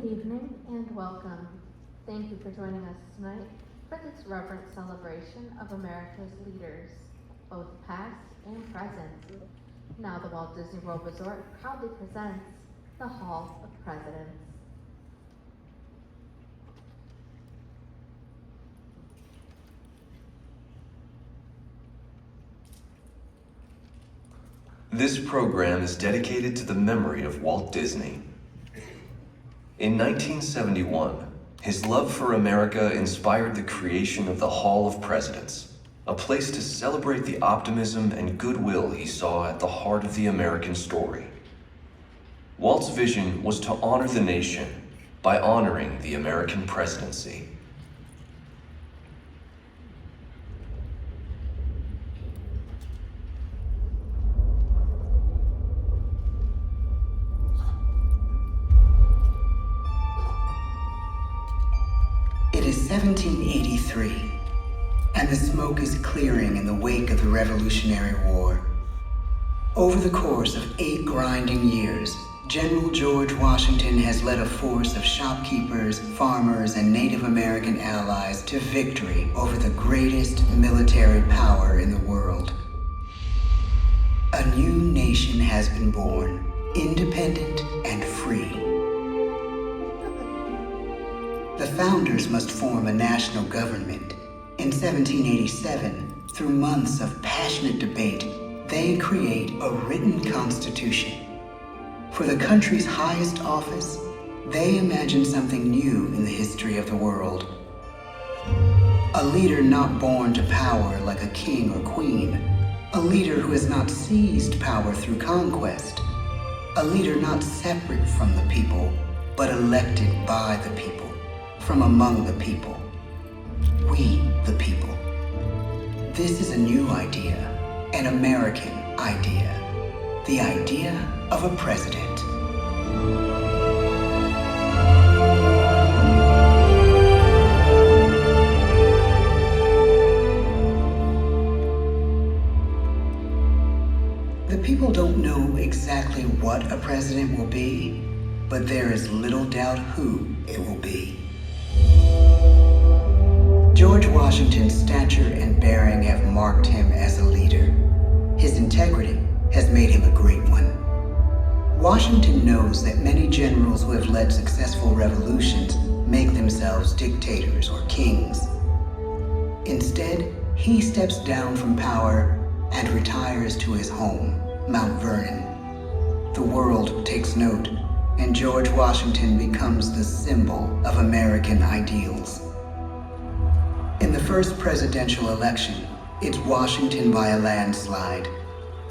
Good evening and welcome. Thank you for joining us tonight for this reverent celebration of America's leaders, both past and present. Now the Walt Disney World Resort proudly presents the Hall of Presidents. This program is dedicated to the memory of Walt Disney. In 1971, his love for America inspired the creation of the Hall of Presidents, a place to celebrate the optimism and goodwill he saw at the heart of the American story. Walt's vision was to honor the nation by honoring the American presidency. It is 1783, and the smoke is clearing in the wake of the Revolutionary War. Over the course of 8 grinding years, General George Washington has led a force of shopkeepers, farmers, and Native American allies to victory over the greatest military power in the world. A new nation has been born, independent and free. The founders must form a national government. In 1787, through months of passionate debate, they create a written constitution. For the country's highest office, they imagine something new in the history of the world. A leader not born to power like a king or queen. A leader who has not seized power through conquest. A leader not separate from the people, but elected by the people. From among the people. We, the people. This is a new idea, an American idea. The idea of a president. The people don't know exactly what a president will be, but there is little doubt who it will be. George Washington's stature and bearing have marked him as a leader. His integrity has made him a great one. Washington knows that many generals who have led successful revolutions make themselves dictators or kings. Instead, he steps down from power and retires to his home, Mount Vernon. The world takes note, and George Washington becomes the symbol of American ideals. In the first presidential election, it's Washington by a landslide.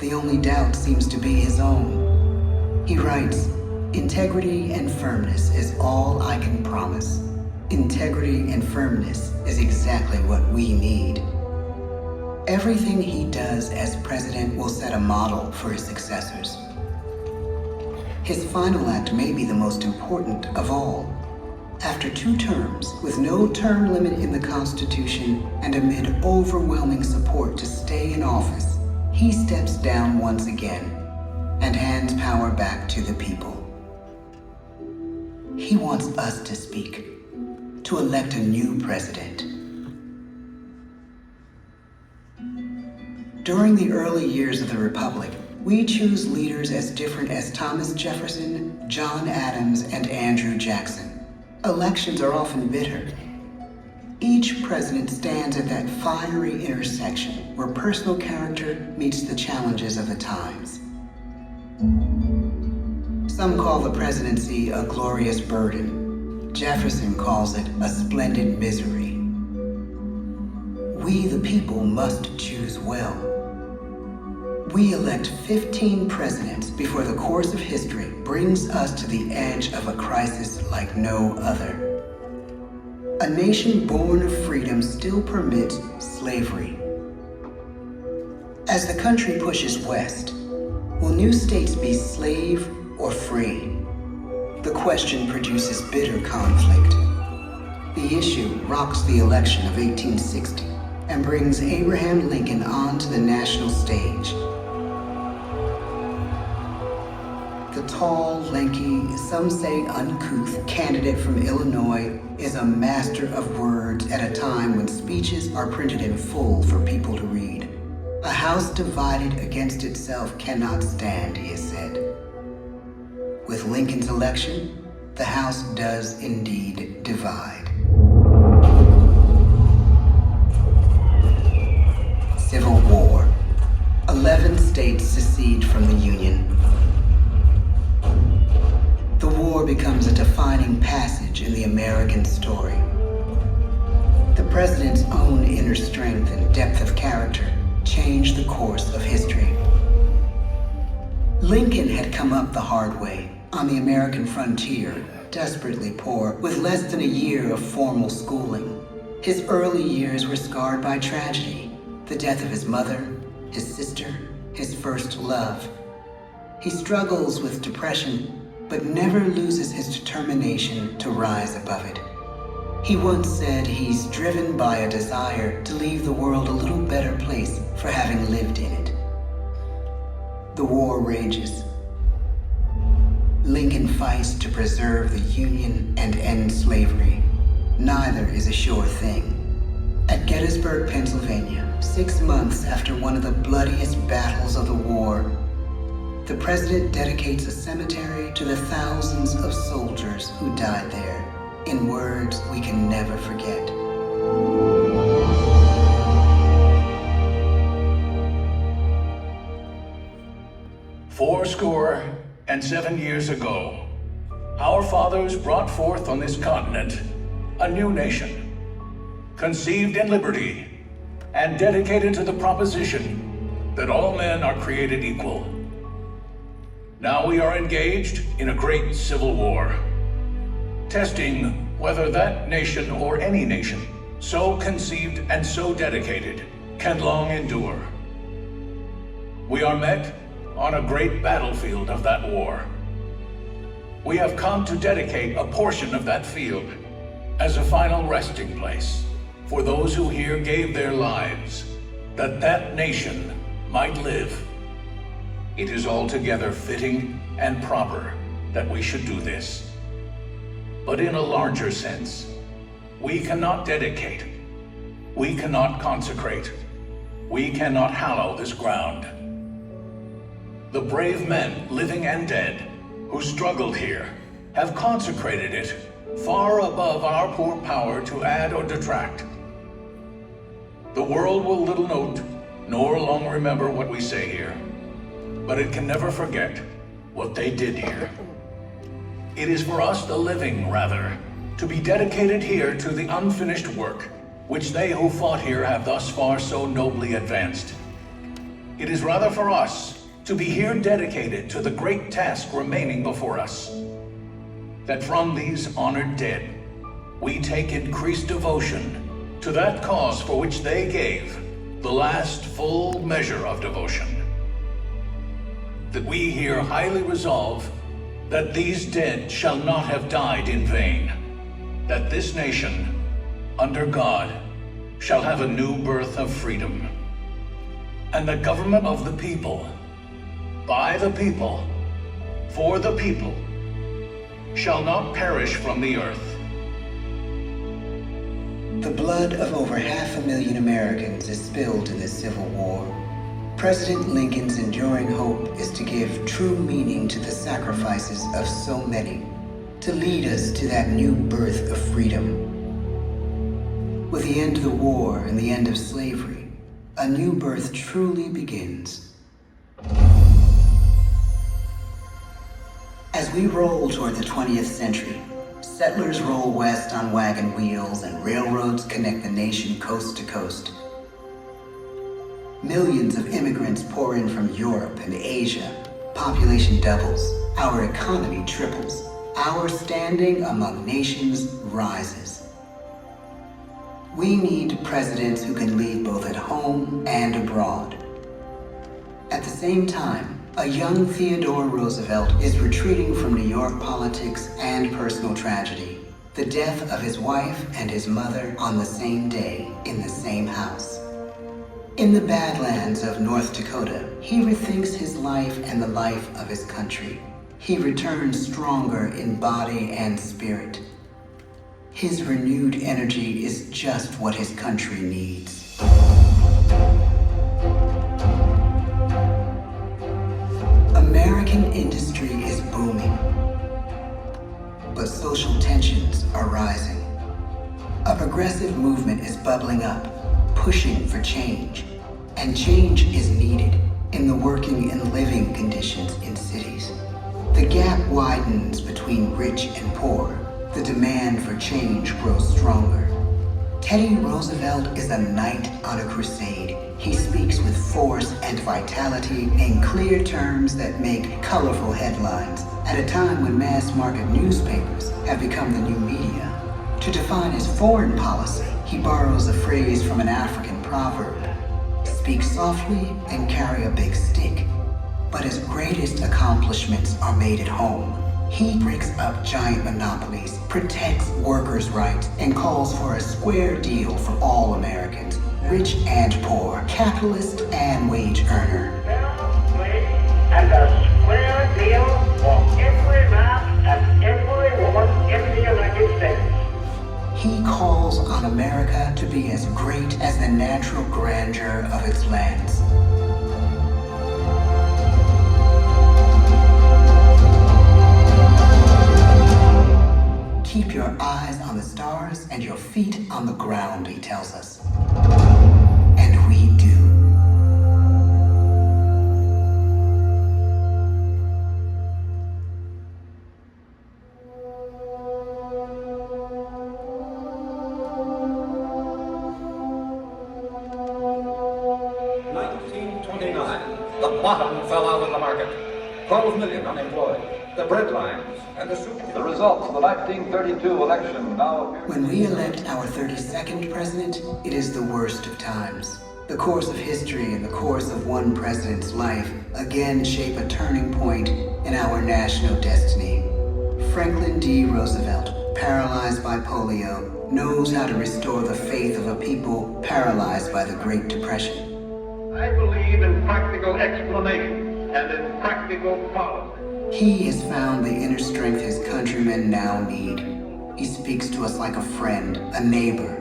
The only doubt seems to be his own. He writes, "Integrity and firmness is all I can promise. Integrity and firmness is exactly what we need." Everything he does as president will set a model for his successors. His final act may be the most important of all. After 2 terms, with no term limit in the Constitution and amid overwhelming support to stay in office, he steps down once again and hands power back to the people. He wants us to speak, to elect a new president. During the early years of the Republic, we choose leaders as different as Thomas Jefferson, John Adams, and Andrew Jackson. Elections are often bitter. Each president stands at that fiery intersection where personal character meets the challenges of the times. Some call the presidency a glorious burden. Jefferson calls it a splendid misery. We, the people, must choose well. We elect 15 presidents before the course of history brings us to the edge of a crisis like no other. A nation born of freedom still permits slavery. As the country pushes west, will new states be slave or free? The question produces bitter conflict. The issue rocks the election of 1860 and brings Abraham Lincoln onto the national stage. The tall, lanky, some say uncouth candidate from Illinois is a master of words at a time when speeches are printed in full for people to read. A house divided against itself cannot stand, he has said. With Lincoln's election, the House does indeed divide. Civil War. 11 states secede from the Union. The war becomes a defining passage in the American story. The president's own inner strength and depth of character changed the course of history. Lincoln had come up the hard way on the American frontier, desperately poor, with less than a year of formal schooling. His early years were scarred by tragedy, the death of his mother, his sister, his first love. He struggles with depression, but never loses his determination to rise above it. He once said he's driven by a desire to leave the world a little better place for having lived in it. The war rages. Lincoln fights to preserve the Union and end slavery. Neither is a sure thing. At Gettysburg, Pennsylvania, 6 months after one of the bloodiest battles of the war, the president dedicates a cemetery to the thousands of soldiers who died there, in words we can never forget. "Fourscore-and-7 years ago, our fathers brought forth on this continent a new nation, conceived in liberty and dedicated to the proposition that all men are created equal. Now we are engaged in a great civil war, testing whether that nation or any nation, so conceived and so dedicated, can long endure. We are met on a great battlefield of that war. We have come to dedicate a portion of that field as a final resting place for those who here gave their lives, that that nation might live. It is altogether fitting and proper that we should do this. But in a larger sense, we cannot dedicate, we cannot consecrate, we cannot hallow this ground. The brave men, living and dead, who struggled here, have consecrated it far above our poor power to add or detract. The world will little note, nor long remember what we say here, but it can never forget what they did here. It is for us, the living, rather, to be dedicated here to the unfinished work which they who fought here have thus far so nobly advanced. It is rather for us to be here dedicated to the great task remaining before us, that from these honored dead we take increased devotion to that cause for which they gave the last full measure of devotion. That we here highly resolve that these dead shall not have died in vain, that this nation, under God, shall have a new birth of freedom, and the government of the people, by the people, for the people, shall not perish from the earth. The blood of over 500,000 Americans is spilled in this Civil War. President Lincoln's enduring hope is to give true meaning to the sacrifices of so many, to lead us to that new birth of freedom. With the end of the war and the end of slavery, a new birth truly begins. As we roll toward the 20th century, settlers roll west on wagon wheels and railroads connect the nation coast to coast. Millions of immigrants pour in from Europe and Asia. Population doubles. Our economy triples. Our standing among nations rises. We need presidents who can lead both at home and abroad. At the same time, a young Theodore Roosevelt is retreating from New York politics and personal tragedy. The death of his wife and his mother on the same day in the same house. In the Badlands of North Dakota, he rethinks his life and the life of his country. he returns stronger in body and spirit. His renewed energy is just what his country needs. American industry is booming, but social tensions are rising. A progressive movement is bubbling up, pushing for change, and change is needed in the working and living conditions in cities. The gap widens between rich and poor. The demand for change grows stronger. Teddy Roosevelt is a knight on a crusade. He speaks with force and vitality in clear terms that make colorful headlines at a time when mass market newspapers have become the new media. To define his foreign policy, he borrows a phrase from an African proverb: speak softly and carry a big stick. But his greatest accomplishments are made at home. He breaks up giant monopolies, protects workers' rights, and calls for a square deal for all Americans, rich and poor, capitalist and wage earner. And a square deal for every man and every woman in the United States. He calls on America to be as great as the natural grandeur of its lands. Keep your eyes on the stars and your feet on the ground, he tells us. And we do. The bottom fell out of the market. 12 million unemployed. The bread lines and the soup. The results of the 1932 election now appear. When we elect our 32nd president, it is the worst of times. The course of history and the course of one president's life again shape a turning point in our national destiny. Franklin D. Roosevelt, paralyzed by polio, knows how to restore the faith of a people paralyzed by the Great Depression. I believe in practical explanation and in practical policy. He has found the inner strength his countrymen now need. He speaks to us like a friend, a neighbor.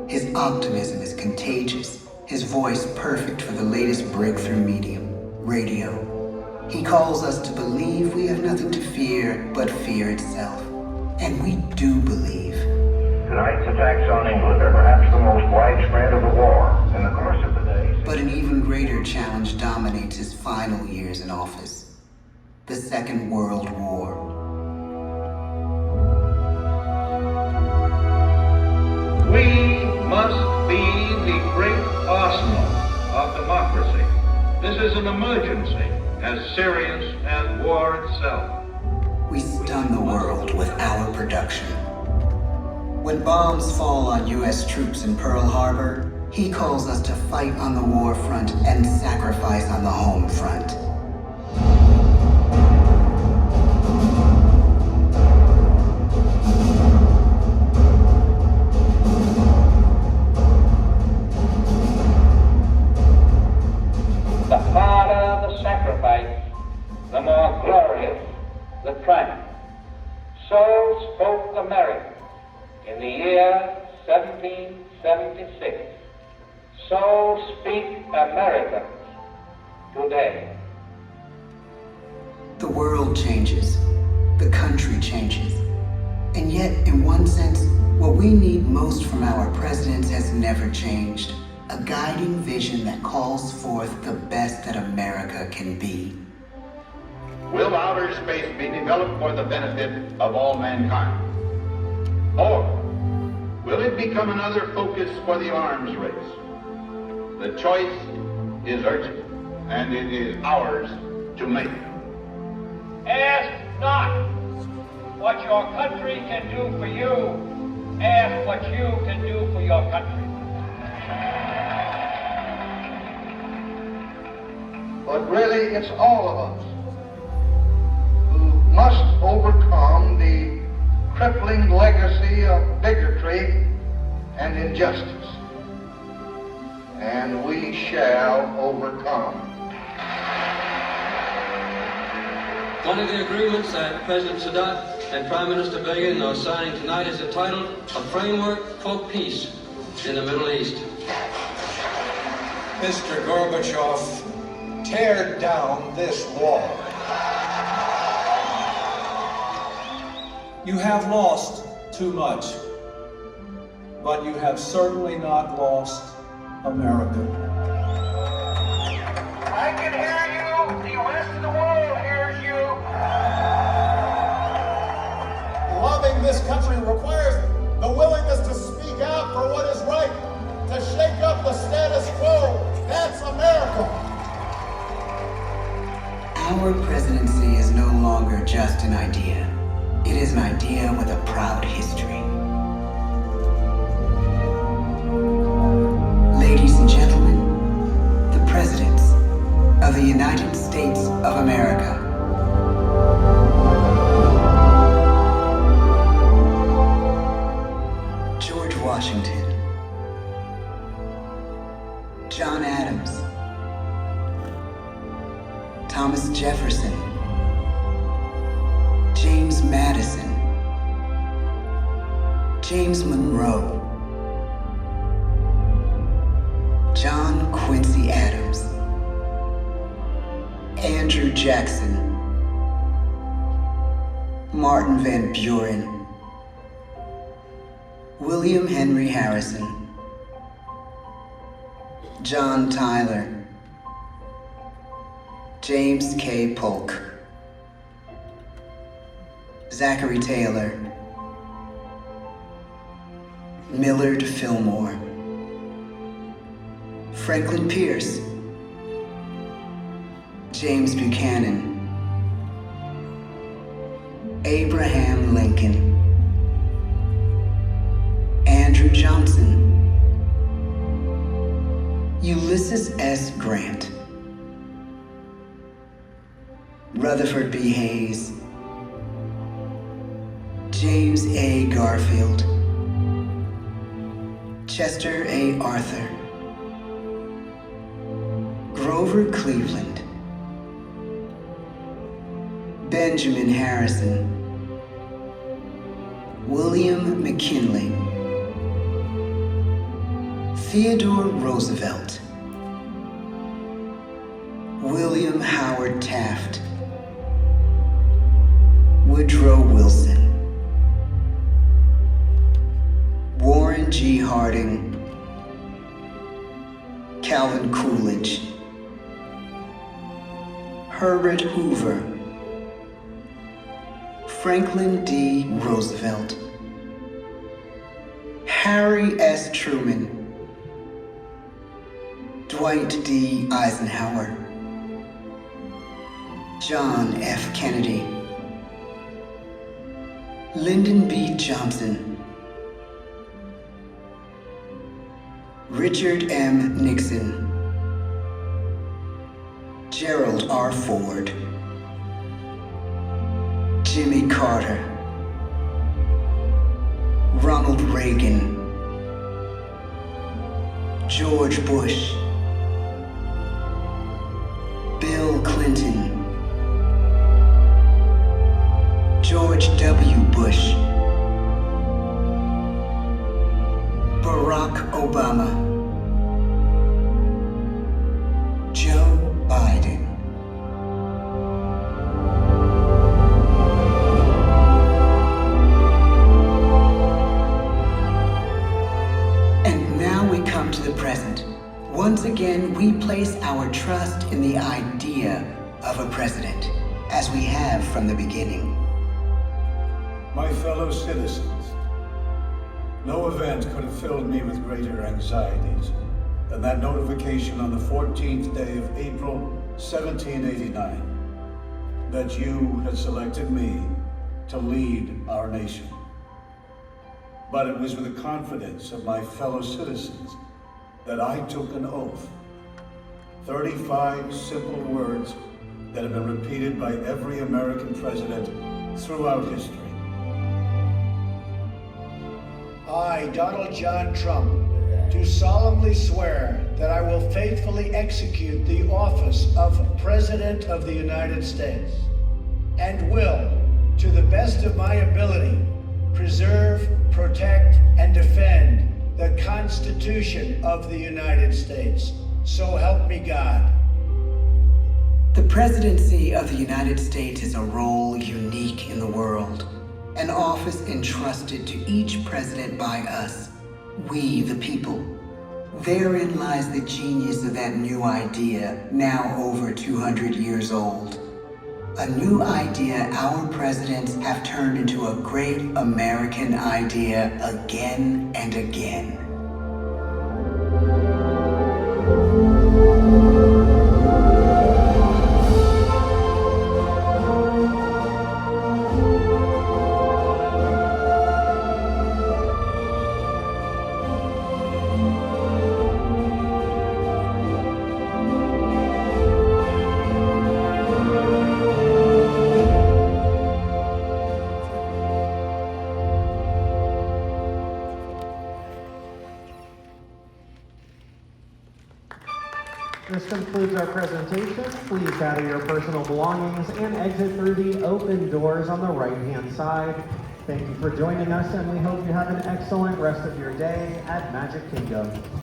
His optimism is contagious, his voice perfect for the latest breakthrough medium, radio. He calls us to believe we have nothing to fear but fear itself. And we do believe. Tonight's attacks on England are perhaps the most widespread of the war in the course of the day. But an even greater challenge dominates his final years in office. The Second World War. We must be the great arsenal of democracy. This is an emergency as serious as war itself. We stun the world with our production. When bombs fall on U.S. troops in Pearl Harbor, he calls us to fight on the war front and sacrifice on the home front. The harder the sacrifice, the more glorious the triumph. So spoke America in the year 1776. So speak Americans today. The world changes. The country changes. And yet, in one sense, what we need most from our presidents has never changed. A guiding vision that calls forth the best that America can be. Will outer space be developed for the benefit of all mankind? Or will it become another focus for the arms race? The choice is urgent, and it is ours to make. Ask not what your country can do for you. Ask what you can do for your country. But really, it's all of us who must overcome the crippling legacy of bigotry and injustice. And we shall overcome. One of the agreements that President Sadat and Prime Minister Begin are signing tonight is entitled A Framework for Peace in the Middle East. Mr. Gorbachev, tear down this wall. You have lost too much, but you have certainly not lost America. I can hear you. The rest of the world hears you. Loving this country requires the willingness to speak out for what is right, to shake up the status quo. That's America. Our presidency is no longer just an idea. It is an idea with a proud history. Ladies and gentlemen, the presidents of the United States of America. George Washington, John Adams, Thomas Jefferson, James Madison, James Monroe, John Quincy Adams, Andrew Jackson, Martin Van Buren, William Henry Harrison, John Tyler, James K. Polk, Zachary Taylor, Millard Fillmore, Franklin Pierce, James Buchanan, Abraham Lincoln, Andrew Johnson, Ulysses S. Grant, Rutherford B. Hayes, James A. Garfield, Chester A. Arthur, Grover Cleveland, Benjamin Harrison, William McKinley, Theodore Roosevelt, William Howard Taft, Woodrow Wilson, Warren G. Harding, Calvin Coolidge, Herbert Hoover, Franklin D. Roosevelt, Harry S. Truman, Dwight D. Eisenhower, John F. Kennedy, Lyndon B. Johnson, Richard M. Nixon, Gerald R. Ford, Jimmy Carter, Ronald Reagan, George Bush, Bill Clinton, George W. Bush, Barack Obama, Joe Biden. And now we come to the present. Once again, we place our trust in the idea of a president, as we have from the beginning. My fellow citizens, no event could have filled me with greater anxieties than that notification on the 14th day of April, 1789, that you had selected me to lead our nation. But it was with the confidence of my fellow citizens that I took an oath. 35 simple words that have been repeated by every American president throughout history. I, Donald John Trump, do solemnly swear that I will faithfully execute the office of President of the United States and will, to the best of my ability, preserve, protect, and defend the Constitution of the United States. So help me God. The presidency of the United States is a role unique in the world, an office entrusted to each president by us, we the people. Therein lies the genius of that new idea, now over 200 years old. A new idea our presidents have turned into a great American idea again and again. This concludes our presentation. Please gather your personal belongings and exit through the open doors on the right-hand side. Thank you for joining us, and we hope you have an excellent rest of your day at Magic Kingdom.